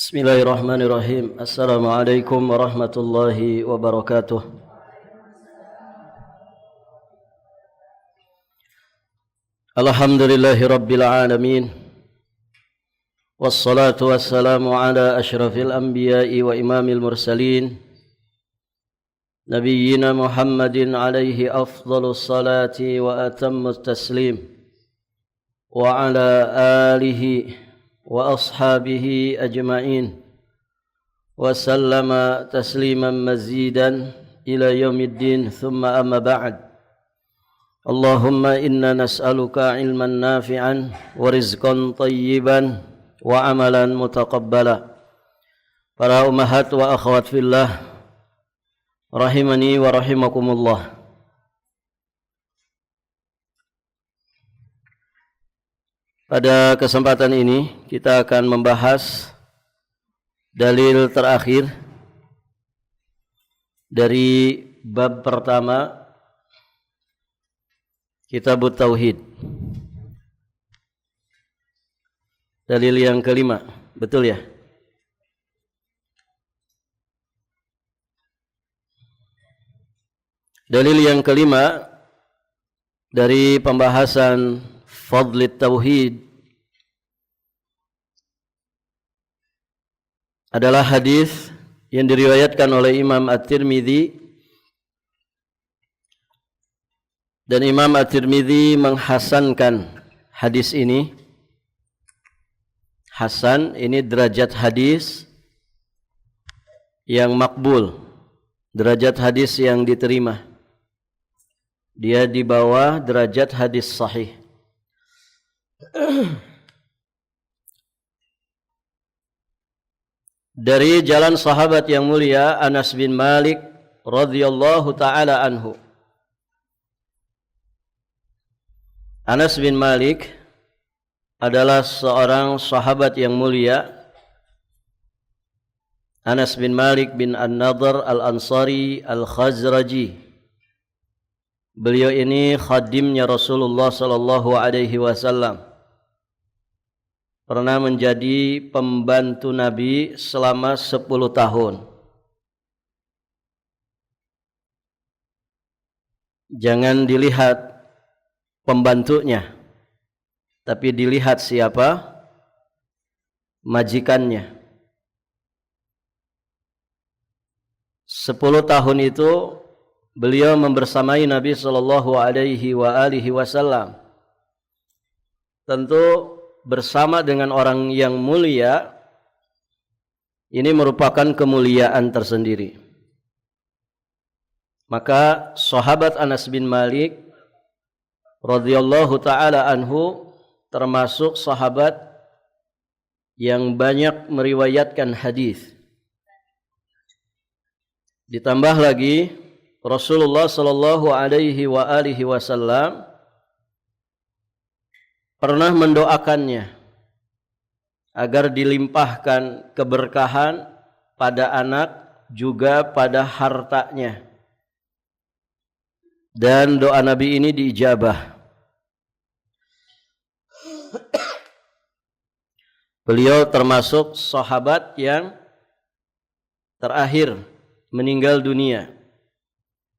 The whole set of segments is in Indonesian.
Bismillahirrahmanirrahim. Assalamualaikum warahmatullahi wabarakatuh. Alhamdulillahi rabbil alamin. Wassalatu wassalamu ala ashrafil anbiya'i wa imamil mursalin, nabiyyina Muhammadin alaihi afdhalus salati wa atammus taslim, wa ala alihi wa ashabihi ajma'in wa sallama tasliman mazidan ila yaumiddin, thumma amma ba'd. Allahumma inna nas'aluka ilman nafi'an wa rizqan tayyiban wa amalan mutaqabbala. Para ummahat wa akhwat fillah rahimani wa rahimakumullah. Pada kesempatan ini kita akan membahas dalil terakhir dari bab pertama Kitabut Tauhid. Dalil yang kelima, betul ya? Dalil yang kelima dari pembahasan Fadlit Tauhid adalah hadis yang diriwayatkan oleh Imam At-Tirmidzi, dan Imam At-Tirmidzi menghasankan hadis ini. Hasan ini derajat hadis yang makbul, derajat hadis yang diterima. Dia di bawah derajat hadis sahih. Dari jalan sahabat yang mulia Anas bin Malik radhiyallahu taala anhu. Anas bin Malik adalah seorang sahabat yang mulia. Anas bin Malik bin An-Nadhr Al-Ansari Al-Khazraji. Beliau ini khadimnya Rasulullah sallallahu alaihi wasallam. Pernah menjadi pembantu Nabi selama 10 tahun. Jangan dilihat pembantunya, tapi dilihat siapa majikannya. 10 tahun itu beliau membersamai Nabi sallallahu alaihi wasallam. Tentu bersama dengan orang yang mulia ini merupakan kemuliaan tersendiri. Maka sahabat Anas bin Malik radhiyallahu taala anhu termasuk sahabat yang banyak meriwayatkan hadis. Ditambah lagi Rasulullah sallallahu alaihi wasallam pernah mendoakannya agar dilimpahkan keberkahan pada anak juga pada hartanya. Dan doa Nabi ini diijabah. Beliau termasuk sahabat yang terakhir meninggal dunia.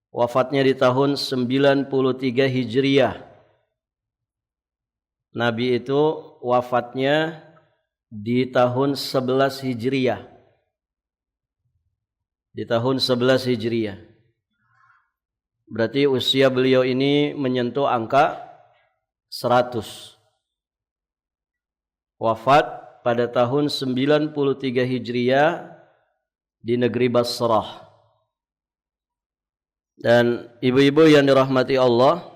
Wafatnya di tahun 93 Hijriah. Nabi itu wafatnya di tahun 11 Hijriah. Di tahun 11 Hijriah. Berarti usia beliau ini menyentuh angka 100. Wafat pada tahun 93 Hijriah di negeri Basrah. Dan ibu-ibu yang dirahmati Allah,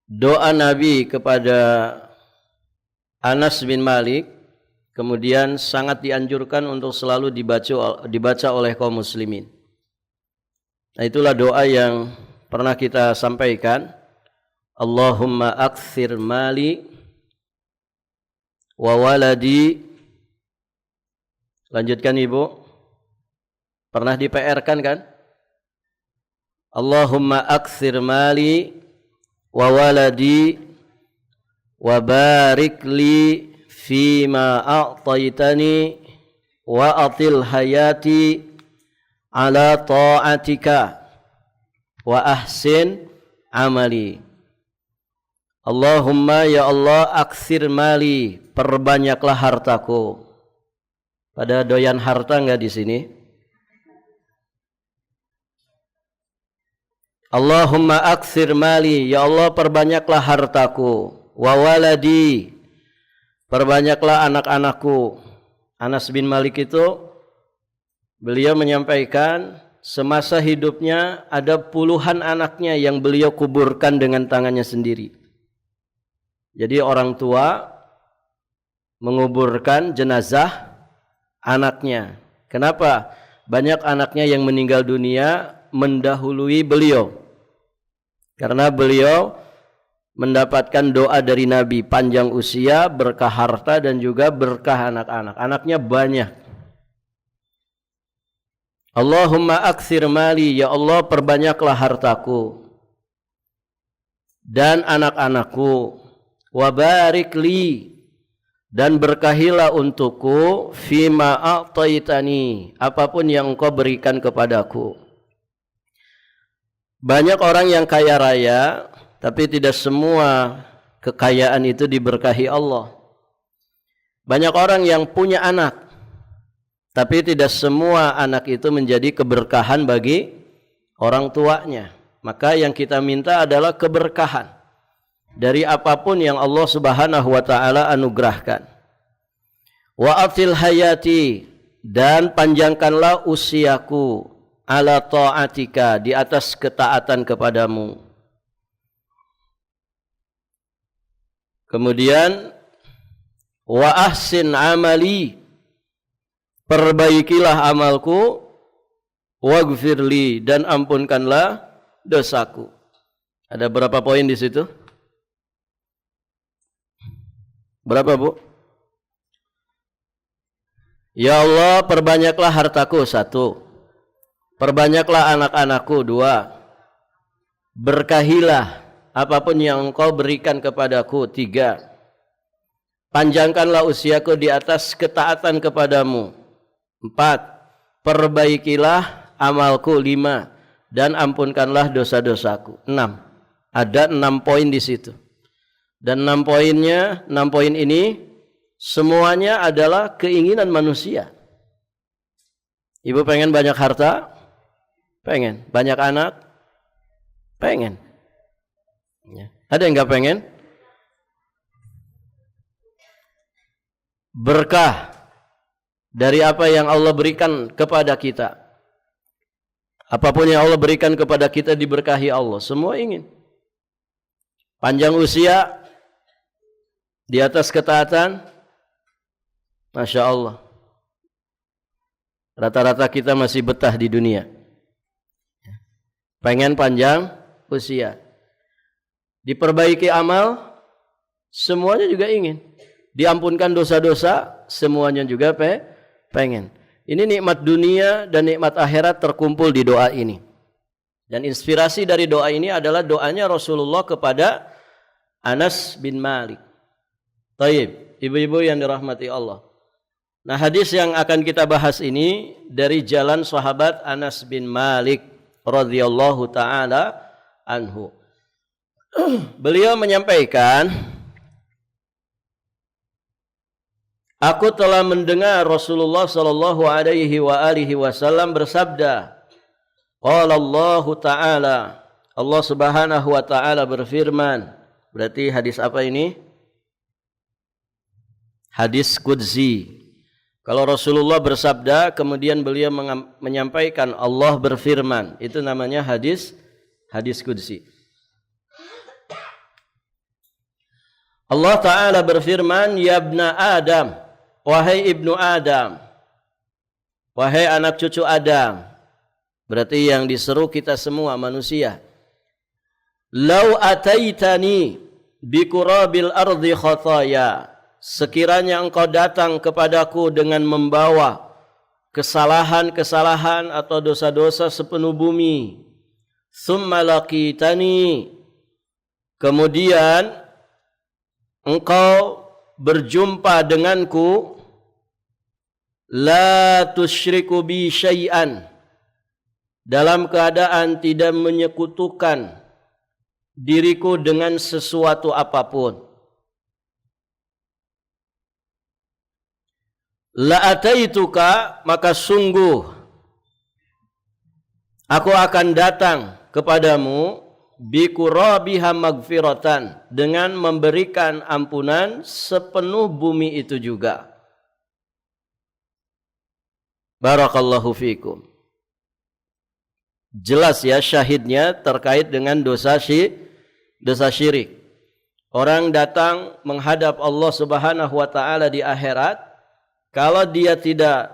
doa Nabi kepada Anas bin Malik kemudian sangat dianjurkan untuk selalu dibaca oleh kaum muslimin. Nah, itulah doa yang pernah kita sampaikan. Allahumma akthir mali wa waladi. Lanjutkan ibu. Pernah di PR-kan kan? Allahumma akthir mali wa waladi wa barik li fima a'taitani wa atil hayati ala ta'atika wa ahsin amali. Allahumma ya Allah aktsir mali, perbanyaklah hartaku. Pada doyan harta enggak di sini? Allahumma aktsir mali, ya Allah perbanyaklah hartaku. Wa waladi, perbanyaklah anak-anakku. Anas bin Malik itu beliau menyampaikan semasa hidupnya ada puluhan anaknya yang beliau kuburkan dengan tangannya sendiri. Jadi orang tua menguburkan jenazah anaknya. Kenapa? Banyak anaknya yang meninggal dunia mendahului beliau. Karena beliau mendapatkan doa dari Nabi, panjang usia, berkah harta dan juga berkah anak-anak. Anaknya banyak. Allahumma aktsir mali, ya Allah perbanyaklah hartaku dan anak-anakku. Wa barik li, dan berkahilah untukku fima a'taitani, apapun yang engkau berikan kepadaku. Banyak orang yang kaya raya, tapi tidak semua kekayaan itu diberkahi Allah. Banyak orang yang punya anak, tapi tidak semua anak itu menjadi keberkahan bagi orang tuanya. Maka yang kita minta adalah keberkahan dari apapun yang Allah Subhanahu wa taala anugerahkan. Wa atil hayati, dan panjangkanlah usiaku ala ta'atika, di atas ketaatan kepadamu. Kemudian wa ahsin amali, perbaikilah amalku, waghfirli, dan ampunkanlah dosaku. Ada berapa poin di situ? Berapa, Bu? Ya Allah perbanyaklah hartaku, 1. Perbanyaklah anak-anakku, 2. Berkahilah apapun yang engkau berikan kepadaku, 3. Panjangkanlah usiaku di atas ketaatan kepadamu, 4. Perbaikilah amalku, 5. Dan ampunkanlah dosa-dosaku, 6. Ada 6 poin di situ. Dan 6 poin ini semuanya adalah keinginan manusia. Ibu pengen banyak harta? Pengen. Banyak anak? Pengen. Ada yang enggak pengen? Berkah dari apa yang Allah berikan kepada kita. Apapun yang Allah berikan kepada kita diberkahi Allah. Semua ingin. Panjang usia, di atas ketaatan, Masya Allah. Rata-rata kita masih betah di dunia. Pengen panjang usia. Diperbaiki amal, semuanya juga ingin. Diampunkan dosa-dosa, semuanya juga pengen. Ini nikmat dunia dan nikmat akhirat terkumpul di doa ini. Dan inspirasi dari doa ini adalah doanya Rasulullah kepada Anas bin Malik. Taib, ibu-ibu yang dirahmati Allah. Nah, hadis yang akan kita bahas ini dari jalan sahabat Anas bin Malik radhiyallahu taala anhu. Beliau menyampaikan, aku telah mendengar Rasulullah sallallahu alaihi wasallam bersabda, qala Allah taala, Allah Subhanahu wa taala berfirman. Berarti hadis apa ini? Hadis qudsi. Kalau Rasulullah bersabda, kemudian beliau menyampaikan Allah berfirman, itu namanya hadis qudsi. Allah Ta'ala berfirman, ya ibna Adam, wahai ibnu Adam, wahai anak cucu Adam. Berarti yang diseru kita semua manusia. Lau ataitani bikurabil ardi khataya, sekiranya engkau datang kepadaku dengan membawa kesalahan-kesalahan atau dosa-dosa sepenuh bumi, summa laqitani, kemudian engkau berjumpa denganku, la tusyriku bi syai'an, dalam keadaan tidak menyekutukan diriku dengan sesuatu apapun. La ataituka, maka sungguh aku akan datang kepadamu biqurabiha magfiratan, dengan memberikan ampunan sepenuh bumi itu juga. Barakallahu fikum. Jelas ya syahidnya terkait dengan dosa syirik. Orang datang menghadap Allah Subhanahu wa taala di akhirat, kalau dia tidak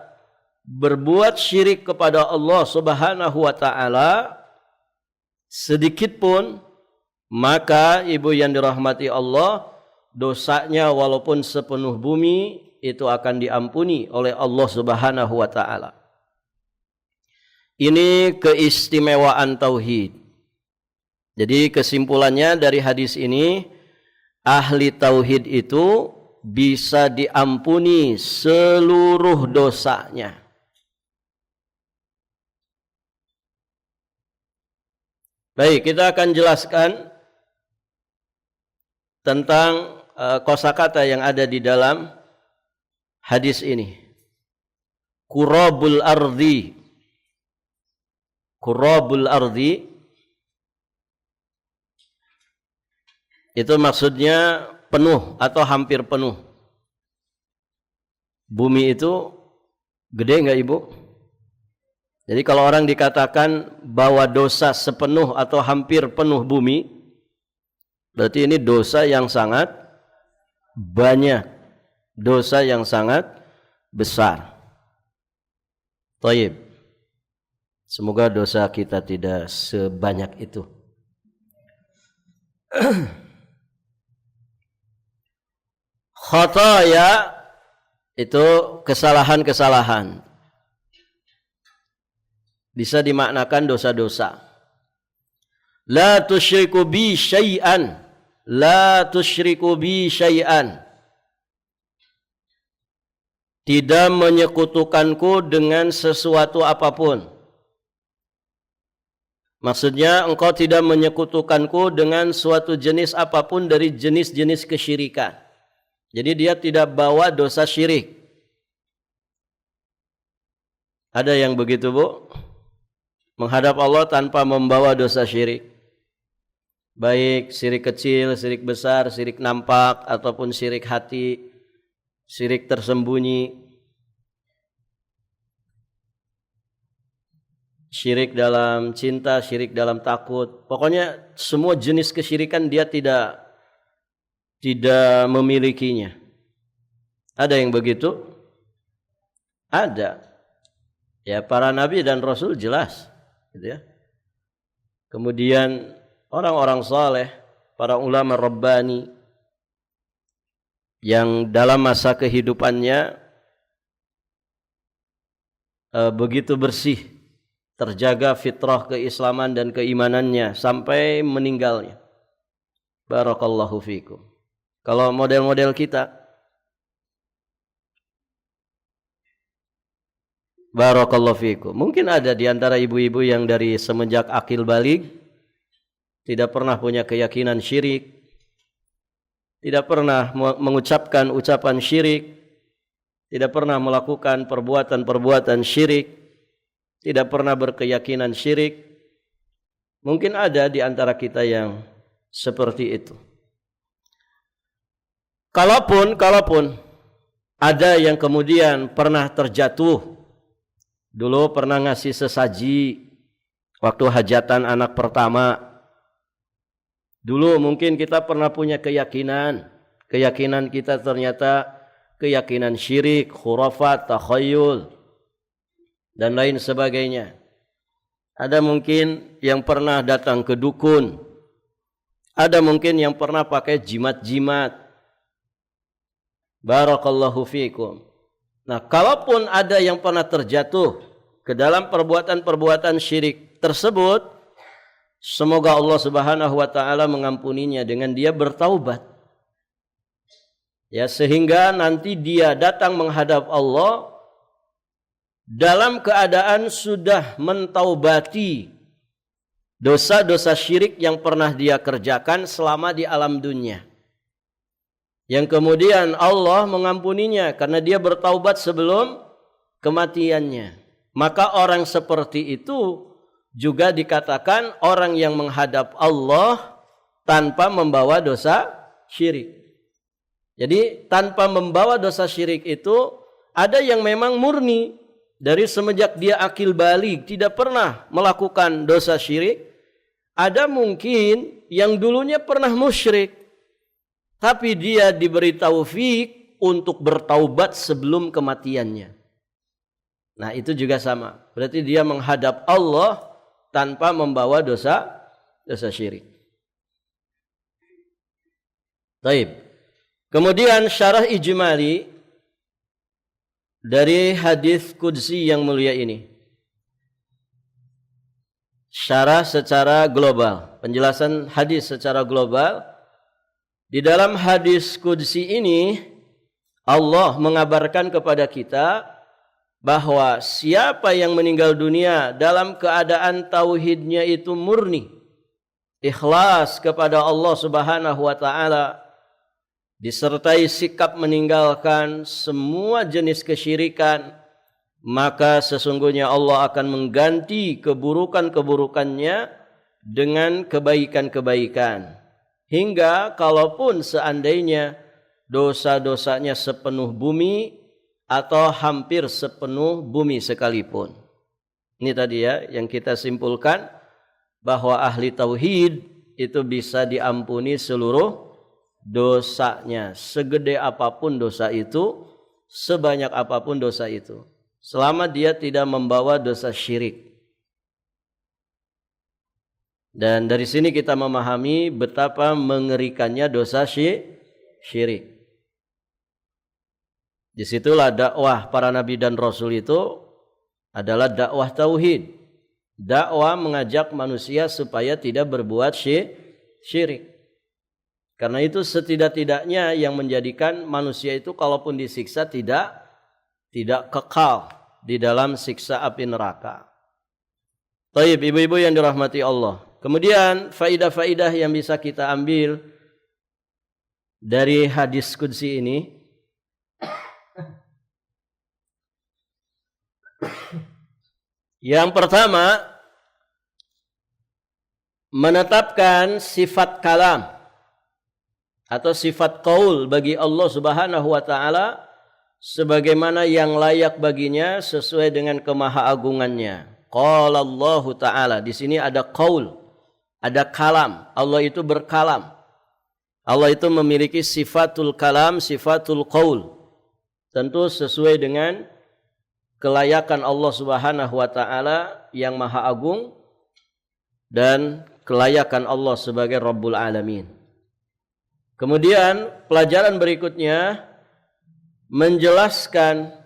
berbuat syirik kepada Allah Subhanahu wa taala sedikit pun, maka ibu yang dirahmati Allah, dosanya walaupun sepenuh bumi itu akan diampuni oleh Allah Subhanahu wa taala. Ini keistimewaan tauhid. Jadi kesimpulannya dari hadis ini, ahli tauhid itu bisa diampuni seluruh dosanya. Baik, kita akan jelaskan tentang kosakata yang ada di dalam hadis ini. Qurabul ardi. Qurabul ardi itu maksudnya penuh atau hampir penuh. Bumi itu gede enggak Ibu? Jadi kalau orang dikatakan bahwa dosa sepenuh atau hampir penuh bumi, berarti ini dosa yang sangat banyak, dosa yang sangat besar. Thayyib. Semoga dosa kita tidak sebanyak itu. Khataya itu kesalahan-kesalahan. Bisa dimaknakan dosa-dosa. La tusyriku bi syai'an. La tusyriku bi syai'an. Tidak menyekutukanku dengan sesuatu apapun. Maksudnya engkau tidak menyekutukanku dengan suatu jenis apapun dari jenis-jenis kesyirikan. Jadi dia tidak bawa dosa syirik. Ada yang begitu, Bu? Menghadap Allah tanpa membawa dosa syirik. Baik syirik kecil, syirik besar, syirik nampak, ataupun syirik hati, syirik tersembunyi. Syirik dalam cinta, syirik dalam takut. Pokoknya semua jenis kesyirikan dia tidak memilikinya. Ada yang begitu? Ada. Ya, para nabi dan rasul jelas, gitu ya. Kemudian orang-orang saleh, para ulama rabbani yang dalam masa kehidupannya begitu bersih, terjaga fitrah keislaman dan keimanannya sampai meninggalnya. Barakallahu fikum. Kalau model-model kita, barakallahu fikum, mungkin ada di antara ibu-ibu yang dari semenjak akil baligh tidak pernah punya keyakinan syirik, tidak pernah mengucapkan ucapan syirik, tidak pernah melakukan perbuatan-perbuatan syirik, tidak pernah berkeyakinan syirik. Mungkin ada di antara kita yang seperti itu. Kalaupun ada yang kemudian pernah terjatuh, dulu pernah ngasih sesaji waktu hajatan anak pertama. Dulu mungkin kita pernah punya keyakinan kita ternyata keyakinan syirik, khurafat, takhayyul, dan lain sebagainya. Ada mungkin yang pernah datang ke dukun. Ada mungkin yang pernah pakai jimat-jimat. Barakallahu fikum. Nah, kalaupun ada yang pernah terjatuh ke dalam perbuatan-perbuatan syirik tersebut, semoga Allah Subhanahu wa taala mengampuninya dengan dia bertaubat. Ya, sehingga nanti dia datang menghadap Allah dalam keadaan sudah mentaubati dosa-dosa syirik yang pernah dia kerjakan selama di alam dunia. Yang kemudian Allah mengampuninya karena dia bertaubat sebelum kematiannya. Maka orang seperti itu juga dikatakan orang yang menghadap Allah tanpa membawa dosa syirik. Jadi tanpa membawa dosa syirik itu ada yang memang murni dari semenjak dia akil baligh tidak pernah melakukan dosa syirik. Ada mungkin yang dulunya pernah musyrik, tapi dia diberi taufik untuk bertaubat sebelum kematiannya. Nah, itu juga sama. Berarti dia menghadap Allah tanpa membawa dosa syirik. Baik. Kemudian syarah ijmali dari hadis qudsi yang mulia ini. Syarah secara global, penjelasan hadis secara global. Di dalam hadis qudsi ini Allah mengabarkan kepada kita bahwa siapa yang meninggal dunia dalam keadaan tauhidnya itu murni, ikhlas kepada Allah Subhanahu wa taala, disertai sikap meninggalkan semua jenis kesyirikan, maka sesungguhnya Allah akan mengganti keburukan-keburukannya dengan kebaikan-kebaikan. Hingga kalaupun seandainya dosa-dosanya sepenuh bumi atau hampir sepenuh bumi sekalipun. Ini tadi ya yang kita simpulkan, bahwa ahli tauhid itu bisa diampuni seluruh dosanya. Segede apapun dosa itu, sebanyak apapun dosa itu, selama dia tidak membawa dosa syirik. Dan dari sini kita memahami betapa mengerikannya dosa syirik. Disitulah dakwah para nabi dan rasul itu adalah dakwah tauhid. Dakwah mengajak manusia supaya tidak berbuat syirik. Karena itu setidak-tidaknya yang menjadikan manusia itu kalaupun disiksa tidak kekal di dalam siksa api neraka. Baik, ibu-ibu yang dirahmati Allah. Kemudian faidah-faidah yang bisa kita ambil dari hadis qudsi ini. Yang pertama, menetapkan sifat kalam atau sifat qaul bagi Allah Subhanahu wa taala sebagaimana yang layak baginya sesuai dengan kemahaagungannya. Qala Allah taala, di sini ada qaul, ada kalam. Allah itu berkalam. Allah itu memiliki sifatul kalam, sifatul qaul. Tentu sesuai dengan kelayakan Allah Subhanahu wa taala yang maha agung dan kelayakan Allah sebagai Rabbul Alamin. Kemudian pelajaran berikutnya menjelaskan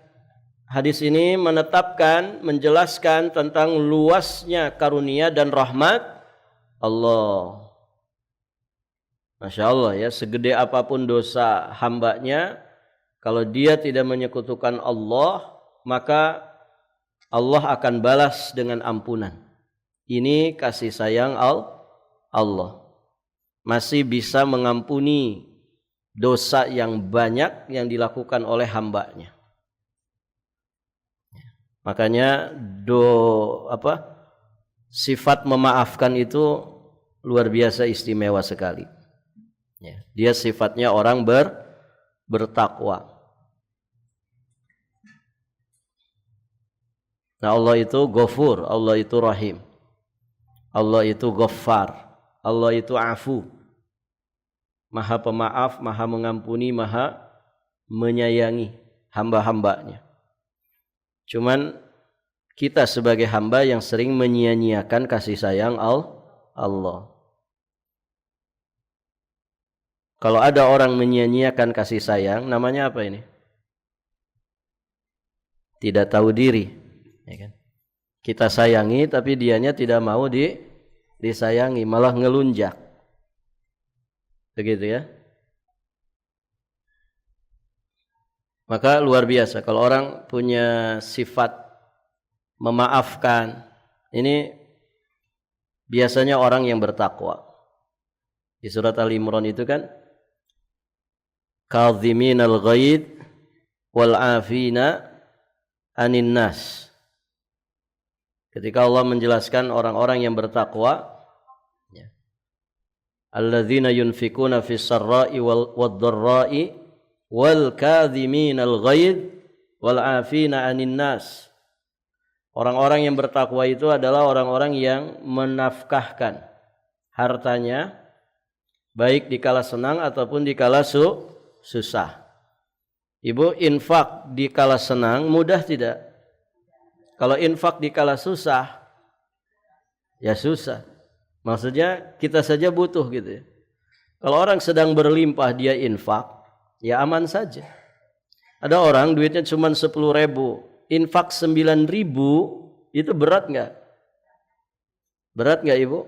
hadis ini, menjelaskan tentang luasnya karunia dan rahmat Allah. Masya Allah ya, segede apapun dosa hambanya, kalau dia tidak menyekutukan Allah, maka Allah akan balas dengan ampunan. Ini kasih sayang Allah. Masih bisa mengampuni dosa yang banyak yang dilakukan oleh hambanya. Makanya sifat memaafkan itu luar biasa istimewa sekali. Ya, dia sifatnya orang bertakwa. Nah, Allah itu Ghafur, Allah itu Rahim, Allah itu Ghaffar, Allah itu Afu, Maha pemaaf, Maha mengampuni, Maha menyayangi hamba-hambanya. Cuman kita sebagai hamba yang sering menyia-nyiakan kasih sayang Allah. Kalau ada orang menyia-nyiakan kasih sayang, namanya apa ini? Tidak tahu diri, ya kan? Kita sayangi tapi dianya tidak mau disayangi, malah ngelunjak. Begitu ya. Maka luar biasa kalau orang punya sifat memaafkan. Ini biasanya orang yang bertakwa. Di surat Al-Imran itu kan, kadhiminal ghaidh wal 'afina 'anin nas. Ketika Allah menjelaskan orang-orang yang bertakwa, ya, alladzina yunfikuna fis sarra'i wad dharra'i wal kadhiminal ghaidh wal 'afina 'anin nas. Orang-orang yang bertakwa itu adalah orang-orang yang menafkahkan hartanya baik dikala senang ataupun dikala susah. Ibu, infak dikala senang mudah tidak? Kalau infak dikala susah, ya susah. Maksudnya kita saja butuh gitu ya. Kalau orang sedang berlimpah dia infak, ya aman saja. Ada orang duitnya cuma 10.000, infak 9.000, itu berat nggak? Berat nggak ibu?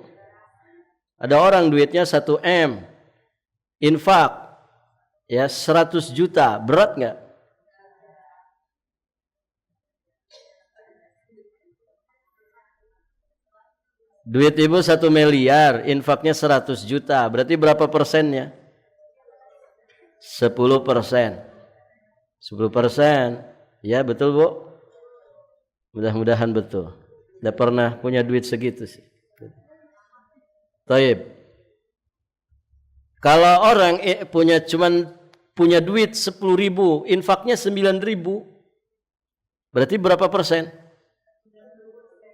Ada orang duitnya 1 M, infak ya 100 juta, berat nggak? Duit ibu 1 miliar, infaknya 100 juta, berarti berapa persennya? 10%. 10%, ya betul bu? Mudah-mudahan betul. Tidak pernah punya duit segitu sih. Taib. Kalau orang punya duit 10.000, infaknya 9.000, berarti berapa persen?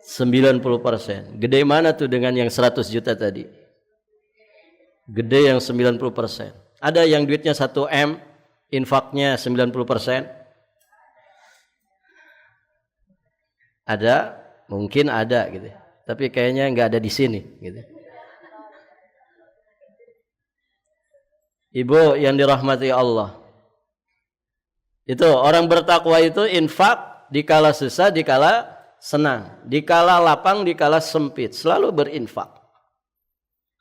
90%. Gede mana tuh dengan yang 100 juta tadi? Gede yang 90%. Ada yang duitnya 1 M, infaknya 90%. Ada, mungkin ada gitu. Tapi kayaknya nggak ada di sini gitu. Ibu yang dirahmati Allah. Itu orang bertakwa itu infak dikala susah, dikala senang, dikala lapang, dikala sempit, selalu berinfak.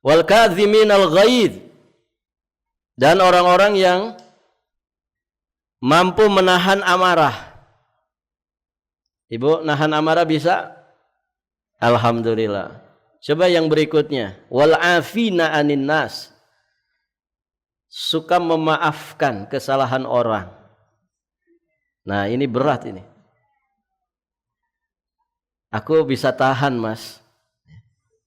Wal kadhiminal ghaidh, dan orang-orang yang mampu menahan amarah. Ibu, nahan amarah bisa? Alhamdulillah. Coba yang berikutnya, wal 'afina 'anin nas, suka memaafkan kesalahan orang. Nah, ini berat ini. Aku bisa tahan, Mas.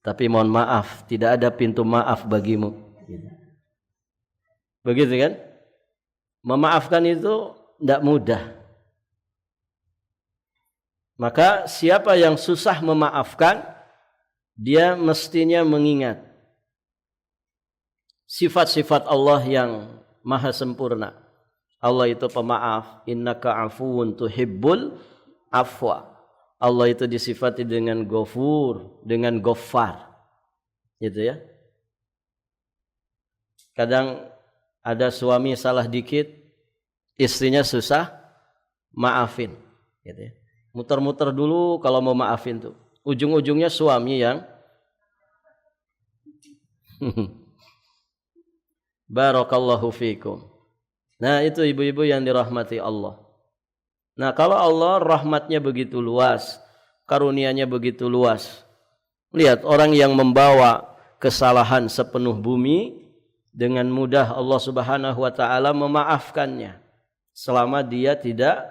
Tapi mohon maaf, tidak ada pintu maaf bagimu. Begitu kan? Memaafkan itu tidak mudah. Maka siapa yang susah memaafkan, dia mestinya mengingat sifat-sifat Allah yang maha sempurna. Allah itu pemaaf, innaka afuwun tuhibbul afwa. Allah itu disifati dengan Ghafur, dengan Ghaffar. Gitu ya. Kadang ada suami salah dikit, istrinya susah maafin, gitu ya. Muter-muter dulu kalau mau maafin tuh. Ujung-ujungnya suami yang Barakallahu fikum. Nah, itu ibu-ibu yang dirahmati Allah. Nah, kalau Allah rahmatnya begitu luas, karunia-Nya begitu luas. Lihat orang yang membawa kesalahan sepenuh bumi, dengan mudah Allah Subhanahu wa taala memaafkannya selama dia tidak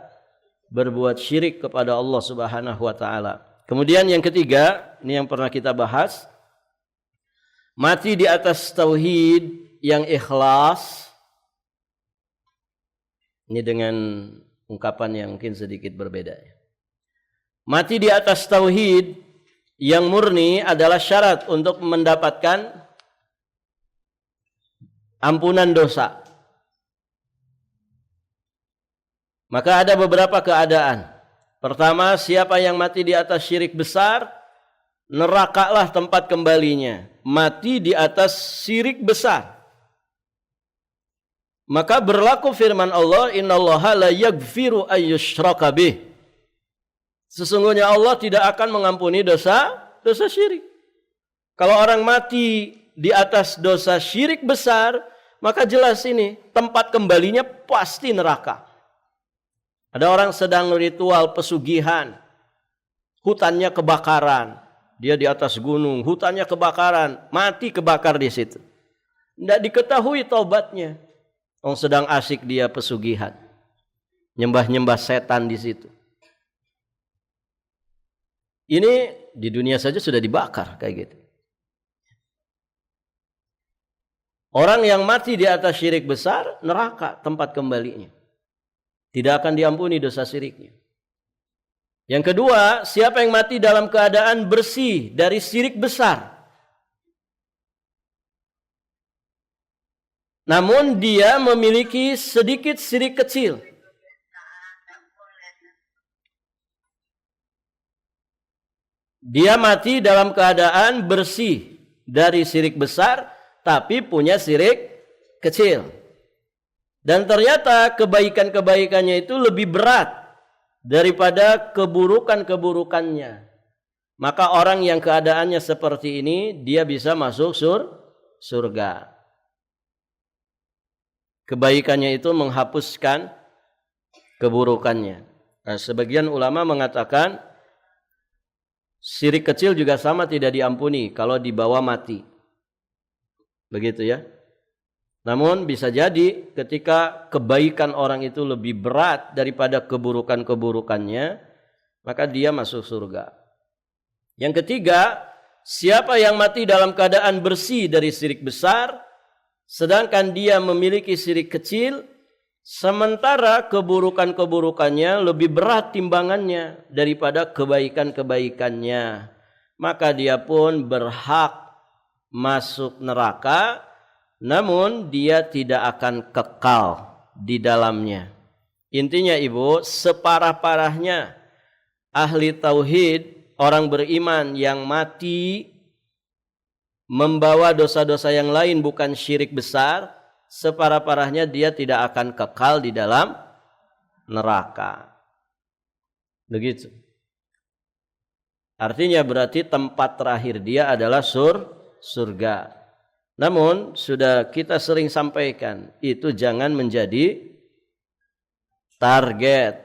berbuat syirik kepada Allah Subhanahu wa taala. Kemudian yang ketiga, ini yang pernah kita bahas, mati di atas tauhid yang ikhlas. Ini dengan ungkapan yang mungkin sedikit berbeda. Mati di atas tauhid yang murni adalah syarat untuk mendapatkan ampunan dosa. Maka ada beberapa keadaan. Pertama, siapa yang mati di atas syirik besar, nerakalah tempat kembalinya. Mati di atas syirik besar. Maka berlaku firman Allah, innallaha la yaghfiru ayyushraka bih. Sesungguhnya Allah tidak akan mengampuni dosa syirik. Kalau orang mati di atas dosa syirik besar, maka jelas ini tempat kembalinya pasti neraka. Ada orang sedang ritual pesugihan, hutannya kebakaran, dia di atas gunung, hutannya kebakaran, mati kebakar di situ. Tidak diketahui taubatnya. Orang sedang asik dia pesugihan, nyembah-nyembah setan di situ. Ini di dunia saja sudah dibakar kayak gitu. Orang yang mati di atas syirik besar, neraka tempat kembalinya. Tidak akan diampuni dosa syiriknya. Yang kedua, siapa yang mati dalam keadaan bersih dari syirik besar, namun dia memiliki sedikit syirik kecil. Dia mati dalam keadaan bersih dari syirik besar, tapi punya syirik kecil. Dan ternyata kebaikan-kebaikannya itu lebih berat daripada keburukan-keburukannya. Maka orang yang keadaannya seperti ini, dia bisa masuk surga. Kebaikannya itu menghapuskan keburukannya. Nah, sebagian ulama mengatakan syirik kecil juga sama tidak diampuni kalau dibawa mati. Begitu ya. Namun bisa jadi ketika kebaikan orang itu lebih berat daripada keburukan-keburukannya, maka dia masuk surga. Yang ketiga, siapa yang mati dalam keadaan bersih dari syirik besar, sedangkan dia memiliki syirik kecil, sementara keburukan-keburukannya lebih berat timbangannya daripada kebaikan-kebaikannya, maka dia pun berhak masuk neraka, namun dia tidak akan kekal di dalamnya. Intinya ibu, separah-parahnya ahli tauhid, orang beriman yang mati membawa dosa-dosa yang lain bukan syirik besar, separah-parahnya dia tidak akan kekal di dalam neraka. Begitu. Artinya berarti tempat terakhir dia adalah surga. Namun sudah kita sering sampaikan, itu jangan menjadi target.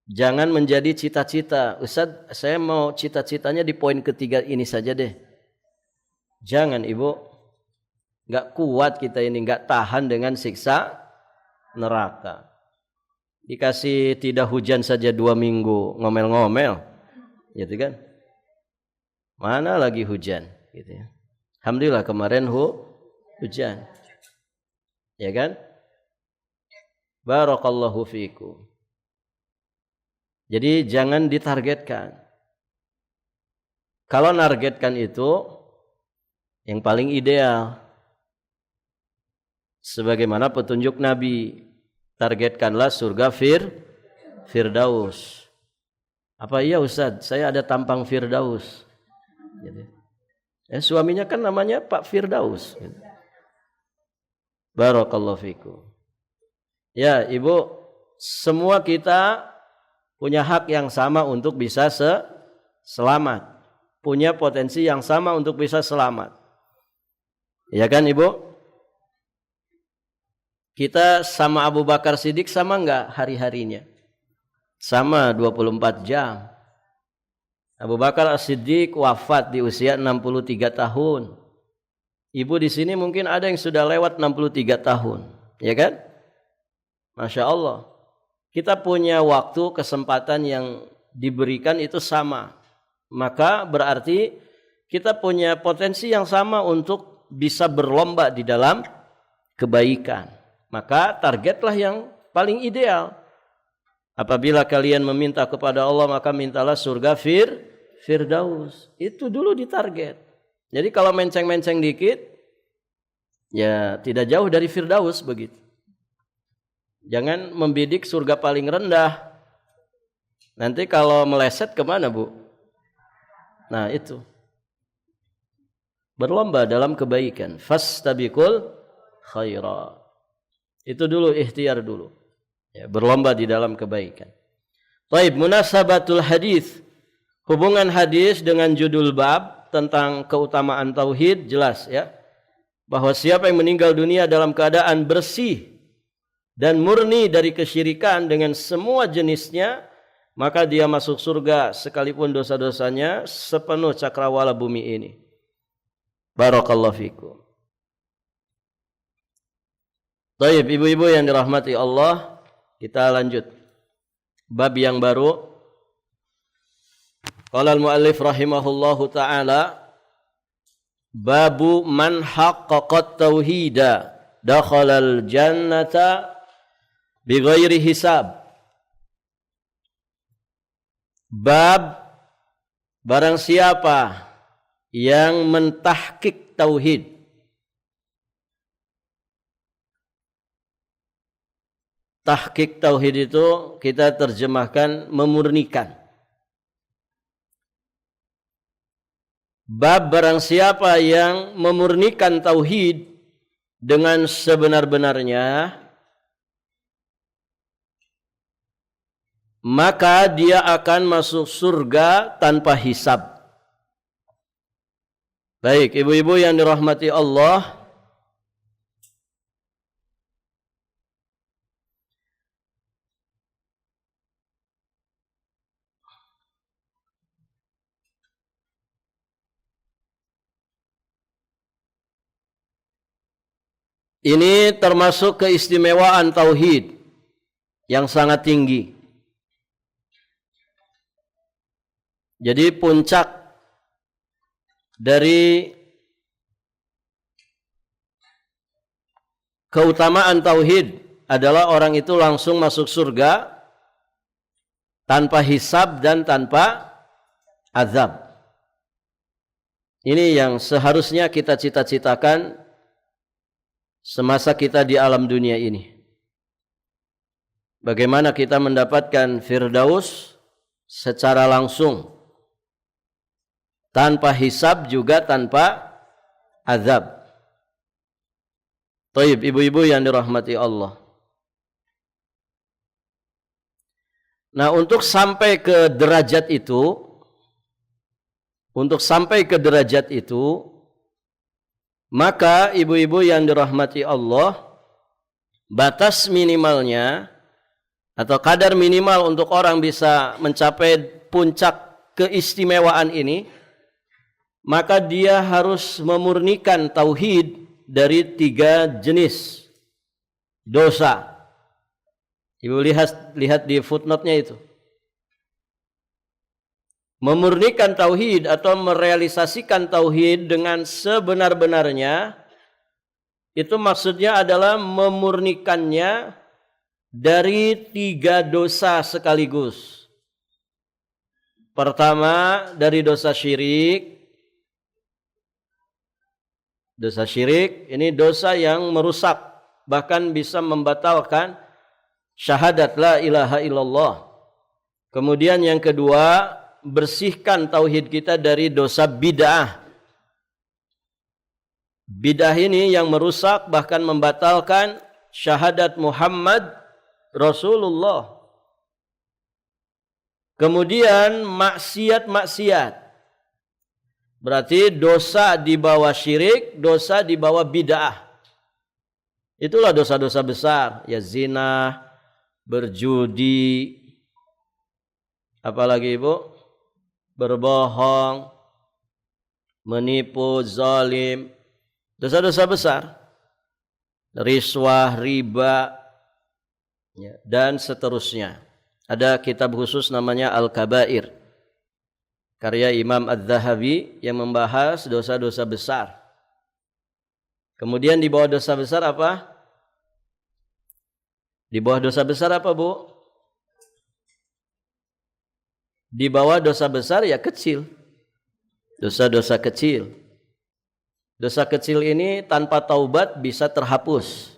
Jangan menjadi cita-cita. Ustaz, saya mau cita-citanya di poin ketiga ini saja deh. Jangan ibu. Gak kuat kita ini, gak tahan dengan siksa neraka. Dikasih tidak hujan saja 2 minggu, ngomel-ngomel. Gitu kan. Mana lagi hujan. Gitu ya. Alhamdulillah kemarin hujan. Ya kan? Barakallahu fiikum. Jadi jangan ditargetkan. Kalau nargetkan itu yang paling ideal. Sebagaimana petunjuk Nabi, targetkanlah surga Firdaus. Apa iya Ustaz? Saya ada tampang Firdaus. Jadi suaminya kan namanya Pak Firdaus. Barakallahu fikum. Ya, Ibu, semua kita punya hak yang sama untuk bisa selamat. Punya potensi yang sama untuk bisa selamat. Ya kan, Ibu? Kita sama Abu Bakar Siddiq sama enggak hari-harinya? Sama 24 jam. Abu Bakar As-Siddiq wafat di usia 63 tahun. Ibu di sini mungkin ada yang sudah lewat 63 tahun. Ya kan? Masya Allah. Kita punya waktu, kesempatan yang diberikan itu sama. Maka berarti kita punya potensi yang sama untuk bisa berlomba di dalam kebaikan. Maka targetlah yang paling ideal. Apabila kalian meminta kepada Allah, maka mintalah surga Firdaus. Itu dulu ditarget. Jadi kalau menceng-menceng dikit, ya tidak jauh dari Firdaus begitu. Jangan membidik surga paling rendah. Nanti kalau meleset kemana, Bu? Nah itu. Berlomba dalam kebaikan. Fastabiqul khairat. Itu dulu, ikhtiar dulu. Ya, berlomba di dalam kebaikan. Baik, munasabatul hadis. Hubungan hadis dengan judul bab tentang keutamaan tauhid jelas ya. Bahwa siapa yang meninggal dunia dalam keadaan bersih dan murni dari kesyirikan dengan semua jenisnya, maka dia masuk surga sekalipun dosa-dosanya sepenuh cakrawala bumi ini. Barakallahu fikum. Baik, ibu-ibu yang dirahmati Allah, kita lanjut. Bab yang baru. Qala al-muallif rahimahullahu ta'ala, babu man haqqaqat tauhida dakhalal jannata bighairi hisab. Bab barang siapa yang mentahqiq tauhid. Tahqiq tauhid itu kita terjemahkan memurnikan. Bab barang siapa yang memurnikan tauhid dengan sebenar-benarnya, maka dia akan masuk surga tanpa hisab. Baik, ibu-ibu yang dirahmati Allah, ini termasuk keistimewaan tauhid yang sangat tinggi. Jadi puncak dari keutamaan tauhid adalah orang itu langsung masuk surga tanpa hisab dan tanpa azab. Ini yang seharusnya kita cita-citakan semasa kita di alam dunia ini. Bagaimana kita mendapatkan firdaus secara langsung, tanpa hisab juga tanpa azab. Taib, ibu-ibu yang dirahmati Allah. Nah, untuk sampai ke derajat itu, maka ibu-ibu yang dirahmati Allah, batas minimalnya atau kadar minimal untuk orang bisa mencapai puncak keistimewaan ini, maka dia harus memurnikan tauhid dari 3 jenis dosa. Ibu lihat di footnote-nya itu. Memurnikan tauhid atau merealisasikan tauhid dengan sebenar-benarnya, itu maksudnya adalah memurnikannya dari 3 dosa sekaligus. Pertama, dari dosa syirik. Dosa syirik ini dosa yang merusak, bahkan bisa membatalkan syahadat la ilaha illallah. Kemudian yang kedua, bersihkan tauhid kita dari dosa bid'ah. Bid'ah ini yang merusak bahkan membatalkan syahadat Muhammad Rasulullah. Kemudian maksiat-maksiat. Berarti dosa di bawah syirik, dosa di bawah bid'ah. Itulah dosa-dosa besar, ya zina, berjudi, apalagi Ibu? Berbohong, menipu, zalim, dosa-dosa besar, riswah, riba, dan seterusnya. Ada kitab khusus namanya Al-Kabair, karya Imam Adz-Dzahabi yang membahas dosa-dosa besar. Kemudian di bawah dosa besar apa? Di bawah dosa besar apa, Bu? Di bawah dosa besar ya kecil. Dosa-dosa kecil. Dosa kecil ini tanpa taubat bisa terhapus.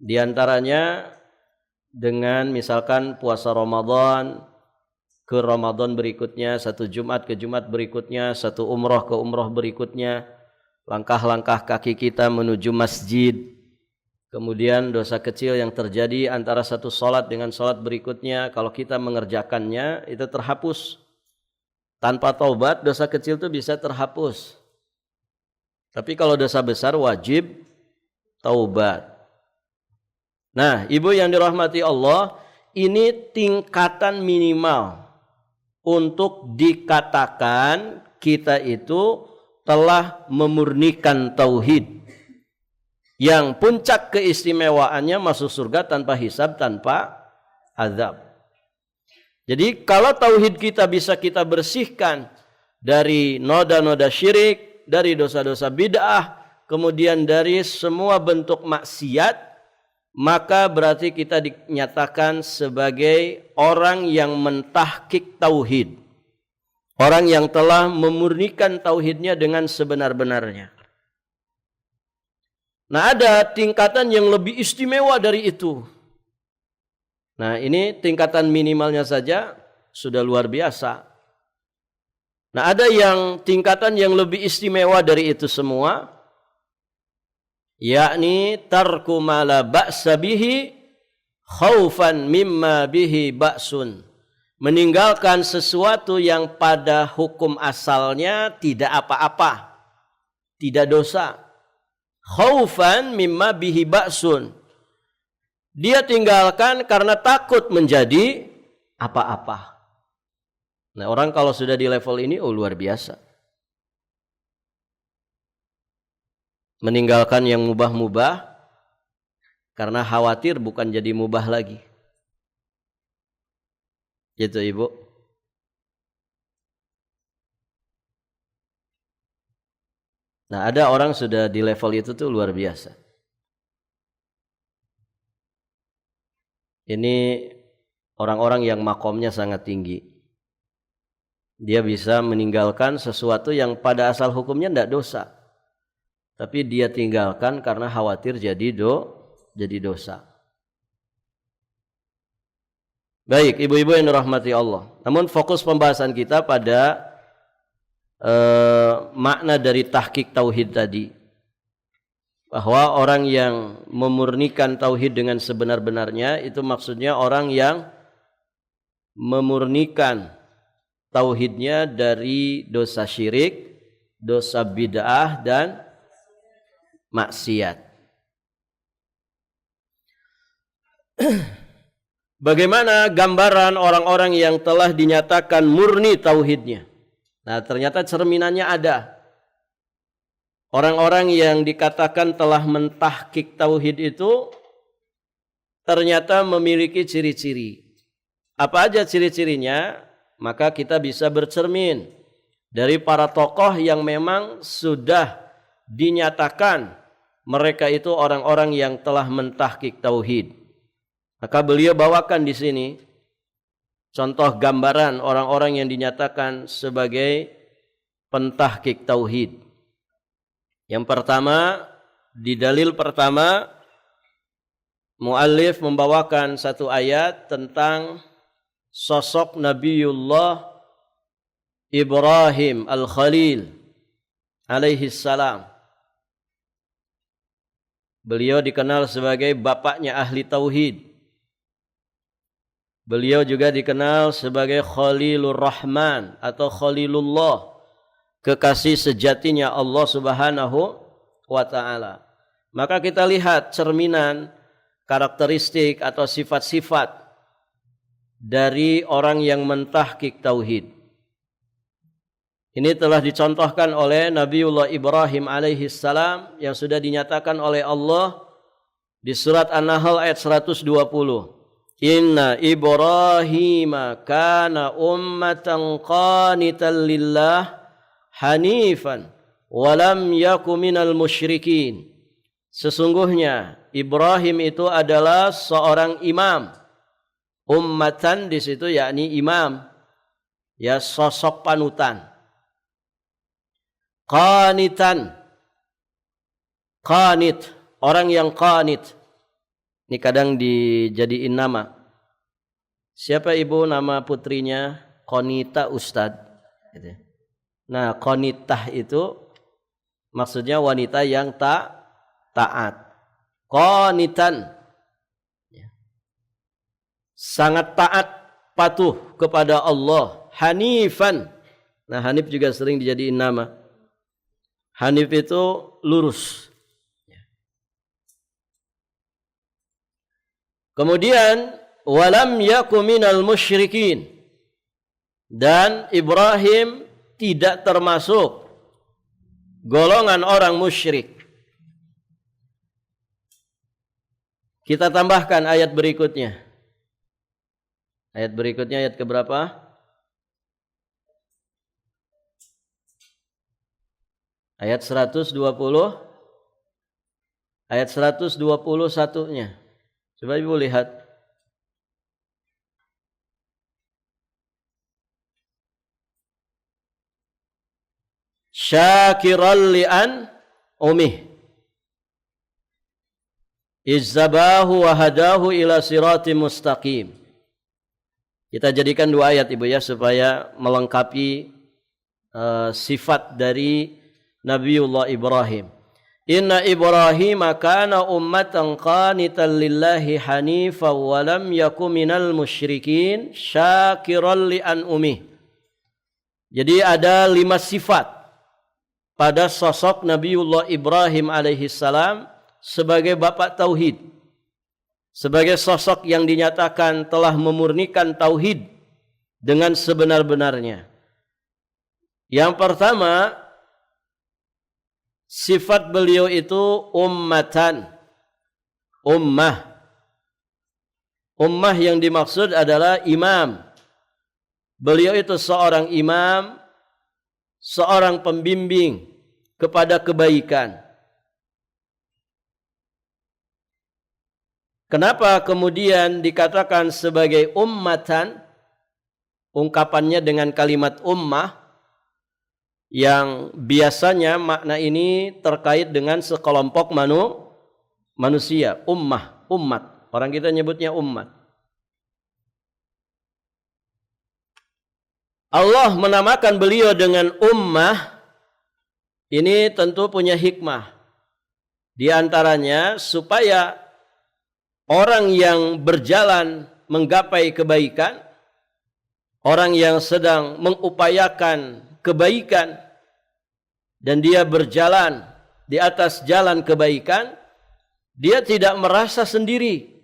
Di antaranya dengan misalkan puasa Ramadan ke Ramadan berikutnya, 1 Jumat ke Jumat berikutnya, 1 umroh ke umroh berikutnya, langkah-langkah kaki kita menuju masjid. Kemudian dosa kecil yang terjadi antara satu salat dengan salat berikutnya, kalau kita mengerjakannya itu terhapus. Tanpa taubat dosa kecil itu bisa terhapus. Tapi kalau dosa besar wajib taubat. Nah, ibu yang dirahmati Allah, ini tingkatan minimal untuk dikatakan kita itu telah memurnikan tauhid. Yang puncak keistimewaannya masuk surga tanpa hisab, tanpa azab. Jadi kalau tauhid kita bisa kita bersihkan dari noda-noda syirik, dari dosa-dosa bid'ah, kemudian dari semua bentuk maksiat, maka berarti kita dinyatakan sebagai orang yang mentahqiq tauhid. Orang yang telah memurnikan tauhidnya dengan sebenar-benarnya. Nah, ada tingkatan yang lebih istimewa dari itu. Nah, ini tingkatan minimalnya saja sudah luar biasa. Nah, ada yang tingkatan yang lebih istimewa dari itu semua, yakni tarku ma la ba'sa bihi khaufan mimma bihi ba'sun. Meninggalkan sesuatu yang pada hukum asalnya tidak apa-apa, tidak dosa. Khaufan mimma bihi ba'sun. Dia tinggalkan karena takut menjadi apa-apa. Nah, orang kalau sudah di level ini, luar biasa. Meninggalkan yang mubah-mubah karena khawatir bukan jadi mubah lagi. Gitu, Ibu. Nah, ada orang sudah di level itu tuh luar biasa. Ini orang-orang yang makomnya sangat tinggi. Dia bisa meninggalkan sesuatu yang pada asal hukumnya tidak dosa. Tapi dia tinggalkan karena khawatir jadi dosa. Baik, ibu-ibu yang dirahmati Allah. Namun fokus pembahasan kita pada makna dari tahqiq tauhid tadi. Bahwa orang yang memurnikan tauhid dengan sebenar-benarnya, itu maksudnya orang yang memurnikan tauhidnya dari dosa syirik, dosa bid'ah, dan maksiat. Bagaimana gambaran orang-orang yang telah dinyatakan murni tauhidnya? Nah, ternyata cerminannya ada. Orang-orang yang dikatakan telah mentahqiq tauhid itu ternyata memiliki ciri-ciri. Apa aja ciri-cirinya? Maka kita bisa bercermin dari para tokoh yang memang sudah dinyatakan mereka itu orang-orang yang telah mentahqiq tauhid. Maka beliau bawakan di sini contoh gambaran orang-orang yang dinyatakan sebagai pentahqiq tauhid. Yang pertama, di dalil pertama, muallif membawakan satu ayat tentang sosok Nabiullah Ibrahim Al-Khalil alaihi salam. Beliau dikenal sebagai bapaknya ahli tauhid. Beliau juga dikenal sebagai Khalilur Rahman atau Khalilullah, kekasih sejatinya Allah Subhanahu wa taala. Maka kita lihat cerminan karakteristik atau sifat-sifat dari orang yang mentahqiq tauhid. Ini telah dicontohkan oleh Nabiullah Ibrahim alaihi salam yang sudah dinyatakan oleh Allah di surat An-Nahl ayat 120. Inna Ibrahima kana ummatan qanitan lillah hanifan walam yaku minal musyrikin. Sesungguhnya Ibrahim itu adalah seorang imam. Ummatan di situ yakni imam, ya sosok panutan. Qanitan, qanit, orang yang qanit. Ini kadang dijadiin nama. Siapa ibu nama putrinya? Qanita Ustad. Gitu. Nah, qanitah itu maksudnya wanita yang taat. Qanitan, sangat taat, patuh kepada Allah. Hanifan. Nah, Hanif juga sering dijadiin nama. Hanif itu lurus. Kemudian walam yakum minal musyrikin, dan Ibrahim tidak termasuk golongan orang musyrik. Kita tambahkan ayat berikutnya. Ayat berikutnya ayat keberapa? Ayat 120. Ayat 121-nya. Coba Ibu lihat. Syakiran li'an umih. Izzabahu wa hadahu ila siratim mustaqim. Kita jadikan dua ayat Ibu ya, supaya melengkapi sifat dari Nabiullah Ibrahim. Inna Ibrahim kana ummatan qanitan lillahi hanifan wa lam yakun minal musyrikin syakiran li an'umih. Jadi ada 5 sifat pada sosok Nabiullah Ibrahim alaihi salam sebagai bapak tauhid. Sebagai sosok yang dinyatakan telah memurnikan tauhid dengan sebenar-benarnya. Yang pertama, sifat beliau itu ummatan, ummah. Ummah yang dimaksud adalah imam. Beliau itu seorang imam, seorang pembimbing kepada kebaikan. Kenapa kemudian dikatakan sebagai ummatan? Ungkapannya dengan kalimat ummah, yang biasanya makna ini terkait dengan sekelompok manusia, ummah, umat. Orang kita nyebutnya umat. Allah menamakan beliau dengan ummah, ini tentu punya hikmah. Di antaranya supaya orang yang berjalan menggapai kebaikan, orang yang sedang mengupayakan kebaikan, dan dia berjalan di atas jalan kebaikan, dia tidak merasa sendiri,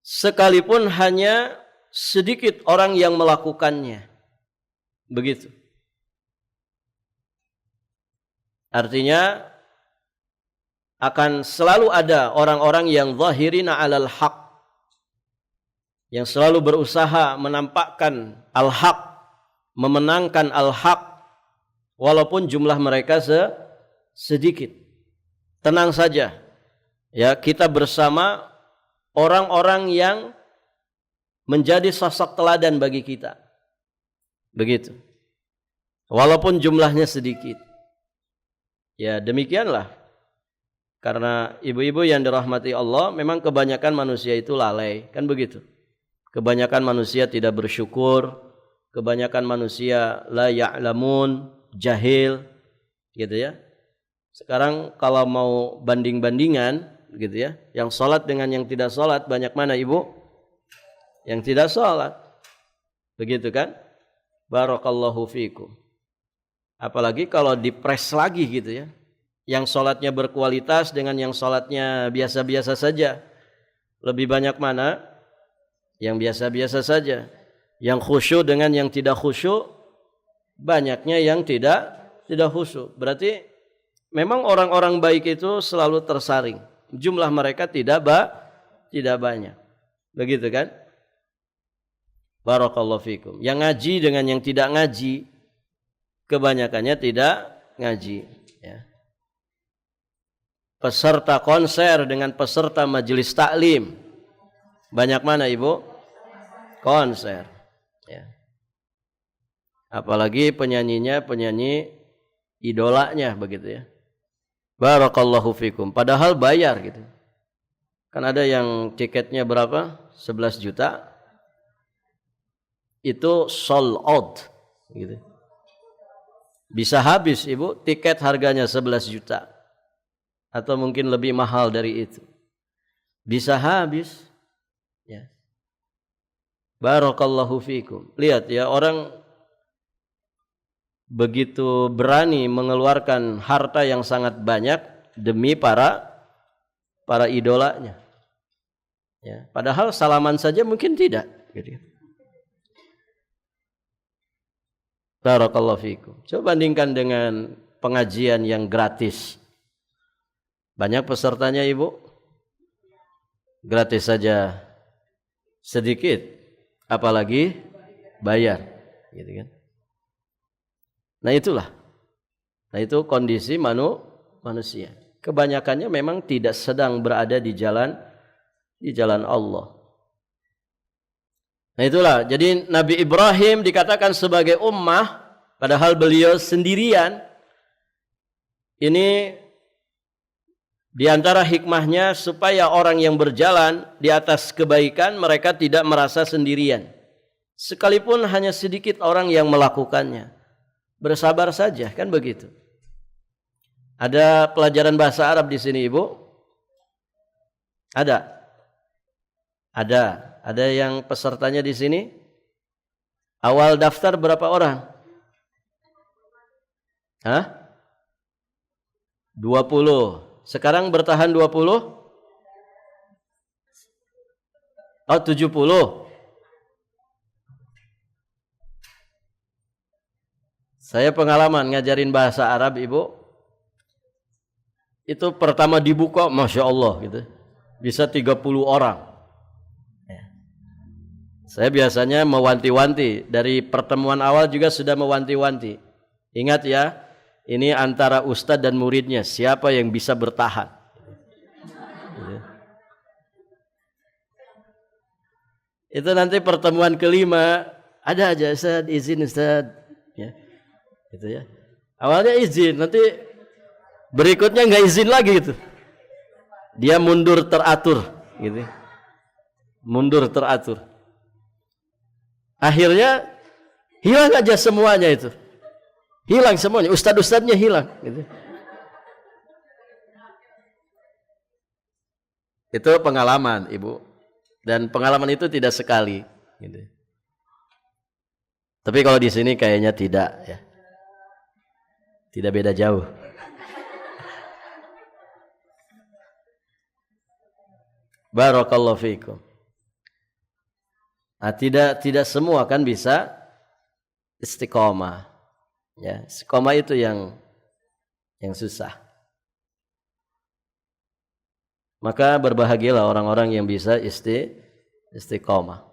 sekalipun hanya sedikit orang yang melakukannya. Begitu. Artinya akan selalu ada orang-orang yang zahirina alal haq, yang selalu berusaha menampakkan al-haq, memenangkan al-haq, walaupun jumlah mereka sedikit. Tenang saja, ya, kita bersama orang-orang yang menjadi sosok teladan bagi kita. Begitu. Walaupun jumlahnya sedikit. Ya, demikianlah. Karena ibu-ibu yang dirahmati Allah, memang kebanyakan manusia itu lalai, kan begitu. Kebanyakan manusia tidak bersyukur, kebanyakan manusia la ya'lamun, jahil, gitu ya. Sekarang kalau mau banding-bandingan, gitu ya, yang sholat dengan yang tidak sholat, banyak mana ibu? Yang tidak sholat. Begitu kan? Barakallahu fikum. Apalagi kalau dipres lagi gitu ya. Yang sholatnya berkualitas dengan yang sholatnya biasa-biasa saja. Lebih banyak mana? Yang biasa-biasa saja. Yang khusyuk dengan yang tidak khusyuk, banyaknya yang tidak khusyuk. Berarti memang orang-orang baik itu selalu tersaring. Jumlah mereka tidak banyak. Begitu kan? Barakallahu fikum. Yang ngaji dengan yang tidak ngaji, kebanyakannya tidak ngaji, ya. Peserta konser dengan peserta majelis taklim, banyak mana ibu? Konser, ya. Apalagi penyanyinya penyanyi idolanya, begitu ya. Barakallahu fikum. Padahal bayar gitu. Kan ada yang tiketnya berapa? 11 juta. Itu sold out gitu. Bisa habis ibu, tiket harganya 11 juta. Atau mungkin lebih mahal dari itu. Bisa habis. Ya. Barakallahu fikum. Lihat ya, orang begitu berani mengeluarkan harta yang sangat banyak demi para idolanya. Ya, padahal salaman saja mungkin tidak. Gitu. Barakallahu fikum. Coba bandingkan dengan pengajian yang gratis. Banyak pesertanya Ibu? Gratis saja sedikit, apalagi bayar, gitu kan? Nah itulah. Nah itu kondisi manusia. Kebanyakannya memang tidak sedang berada di jalan Allah. Nah itulah. Jadi Nabi Ibrahim dikatakan sebagai ummah, padahal beliau sendirian. Ini di antara hikmahnya supaya orang yang berjalan di atas kebaikan mereka tidak merasa sendirian. Sekalipun hanya sedikit orang yang melakukannya. Bersabar saja, kan begitu. Ada pelajaran bahasa Arab di sini, Ibu? Ada. Ada yang pesertanya di sini? Awal daftar berapa orang? Hah? 20. Sekarang bertahan 20? Oh 70. Saya pengalaman ngajarin bahasa Arab Ibu. Itu pertama dibuka Masya Allah gitu. Bisa 30 orang. Saya biasanya mewanti-wanti. Dari pertemuan awal juga sudah mewanti-wanti. Ingat ya. Ini antara ustadz dan muridnya, siapa yang bisa bertahan. Itu nanti pertemuan kelima, ada aja Ustadz, izin Ustadz. Ya. Gitu ya. Awalnya izin, nanti berikutnya nggak izin lagi gitu. Dia mundur teratur. Gitu. Mundur teratur. Akhirnya hilang aja semuanya itu. Hilang semuanya, ustadz-ustadznya hilang gitu. Itu pengalaman Ibu. Dan pengalaman itu tidak sekali gitu. Tapi kalau di sini kayaknya tidak ya. Tidak beda jauh. Barakallahu fiikum. Nah, tidak semua kan bisa istiqomah. Ya, istiqomah itu yang susah. Maka berbahagialah orang-orang yang bisa istiqomah.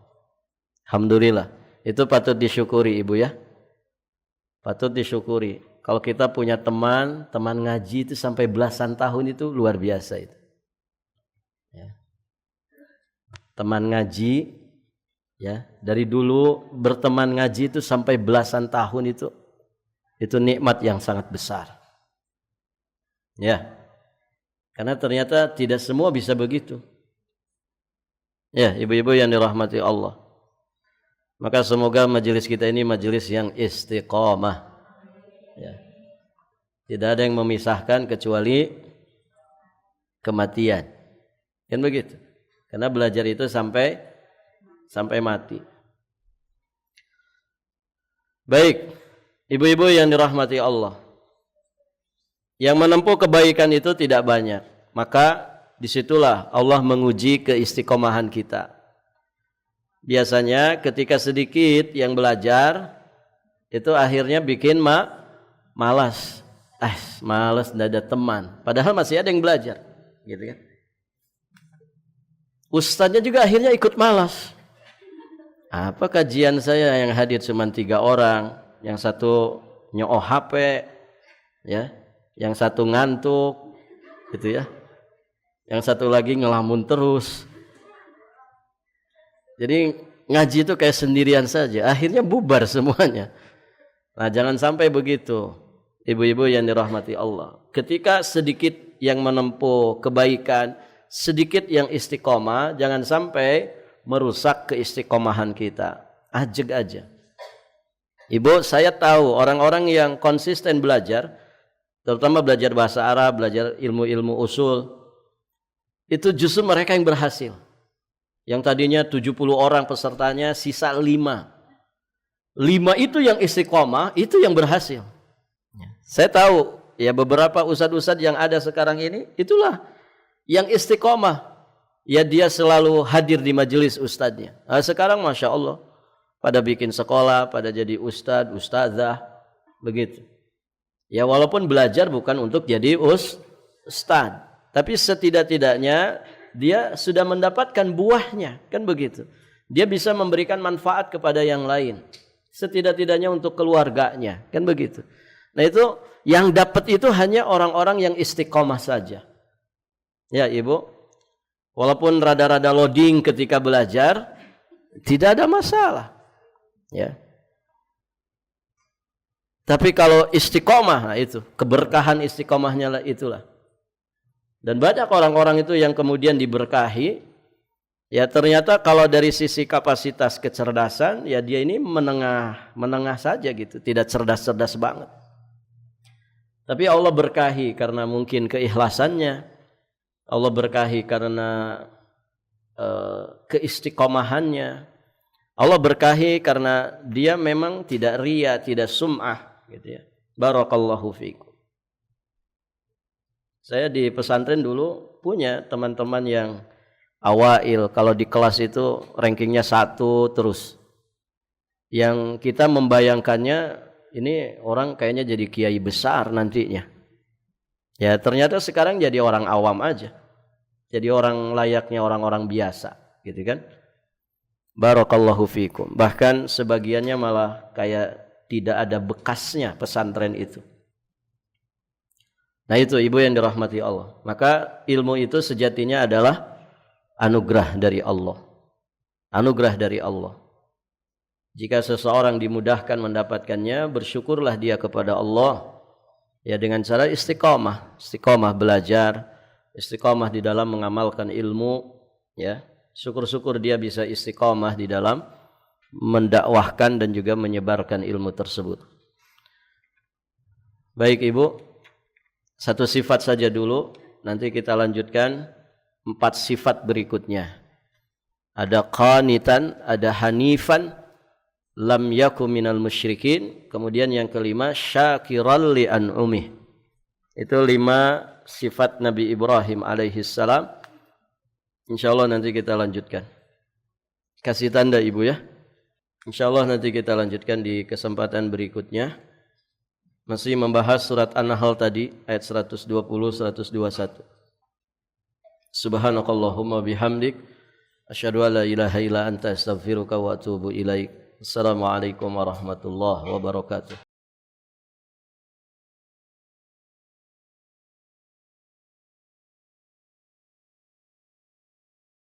Alhamdulillah. Itu patut disyukuri Ibu ya. Patut disyukuri. Kalau kita punya teman ngaji itu sampai belasan tahun itu luar biasa itu. Ya. Teman ngaji ya, dari dulu berteman ngaji itu sampai belasan tahun itu nikmat yang sangat besar. Ya. Karena ternyata tidak semua bisa begitu. Ya, ibu-ibu yang dirahmati Allah. Maka semoga majelis kita ini majelis yang istiqamah. Ya. Tidak ada yang memisahkan kecuali kematian. Kan begitu. Karena belajar itu sampai mati. Baik. Ibu-ibu yang dirahmati Allah, yang menempuh kebaikan itu tidak banyak. Maka disitulah Allah menguji keistiqomahan kita. Biasanya ketika sedikit yang belajar, itu akhirnya bikin malas. Malas, tidak ada teman. Padahal masih ada yang belajar. Gitu kan? Ustadznya juga akhirnya ikut malas. Apa kajian saya yang hadir cuma 3 orang. Yang satu nyooh HP, ya, yang satu ngantuk, gitu ya, yang satu lagi ngelamun terus. Jadi ngaji itu kayak sendirian saja, akhirnya bubar semuanya. Nah jangan sampai begitu, ibu-ibu yang dirahmati Allah. Ketika sedikit yang menempuh kebaikan, sedikit yang istiqomah, jangan sampai merusak keistiqomahan kita. Ajeg aja. Ibu, saya tahu orang-orang yang konsisten belajar, terutama belajar bahasa Arab, belajar ilmu-ilmu usul, itu justru mereka yang berhasil. Yang tadinya 70 orang pesertanya, sisa 5. 5 itu yang istiqomah, itu yang berhasil. Saya tahu, ya beberapa ustadz-ustadz yang ada sekarang ini, itulah yang istiqomah. ya dia selalu hadir di majelis ustadznya. Nah, sekarang Masya Allah, pada bikin sekolah, pada jadi ustadz, ustazah, begitu. Ya walaupun belajar bukan untuk jadi ustadz, tapi setidak-tidaknya dia sudah mendapatkan buahnya, kan begitu. Dia bisa memberikan manfaat kepada yang lain, setidak-tidaknya untuk keluarganya, kan begitu. Nah itu yang dapat itu hanya orang-orang yang istiqomah saja. Ya Ibu, walaupun rada-rada loading ketika belajar, tidak ada masalah. Ya. Tapi kalau istiqomah, nah itu keberkahan istiqomahnya lah itulah. Dan banyak orang-orang itu yang kemudian diberkahi. Ya ternyata kalau dari sisi kapasitas kecerdasan, ya dia ini menengah saja gitu, tidak cerdas-cerdas banget. Tapi Allah berkahi karena mungkin keikhlasannya, Allah berkahi karena keistiqomahannya, Allah berkahi karena dia memang tidak riya, tidak sum'ah, gitu ya. Barakallahu fiikum. Saya di pesantren dulu punya teman-teman yang awail, kalau di kelas itu rankingnya 1 terus. Yang kita membayangkannya ini orang kayaknya jadi kiai besar nantinya. Ya ternyata sekarang jadi orang awam aja. Jadi orang layaknya orang-orang biasa, gitu kan? Barakallahu fiikum. Bahkan sebagiannya malah kayak tidak ada bekasnya pesantren itu. Nah itu ibu yang dirahmati Allah. Maka ilmu itu sejatinya adalah anugerah dari Allah. Anugerah dari Allah. Jika seseorang dimudahkan mendapatkannya, bersyukurlah dia kepada Allah. Ya dengan cara istiqomah. Istiqomah belajar, istiqomah di dalam mengamalkan ilmu, ya. Syukur-syukur dia bisa istiqomah di dalam mendakwahkan dan juga menyebarkan ilmu tersebut. Baik Ibu, 1 sifat saja dulu, nanti kita lanjutkan 4 sifat berikutnya. Ada qanitan, ada hanifan, lam yaku minal musyrikin, kemudian yang kelima syakiral li an'umih. Itu 5 sifat Nabi Ibrahim alaihi salam. Insyaallah nanti kita lanjutkan. Kasih tanda Ibu ya. Insyaallah nanti kita lanjutkan di kesempatan berikutnya. Masih membahas surat An-Nahl tadi ayat 120 121. Subhanakallahumma bihamdik asyhadu an la ilaha illa anta astaghfiruka wa atubu ilaik. Assalamualaikum warahmatullahi wabarakatuh.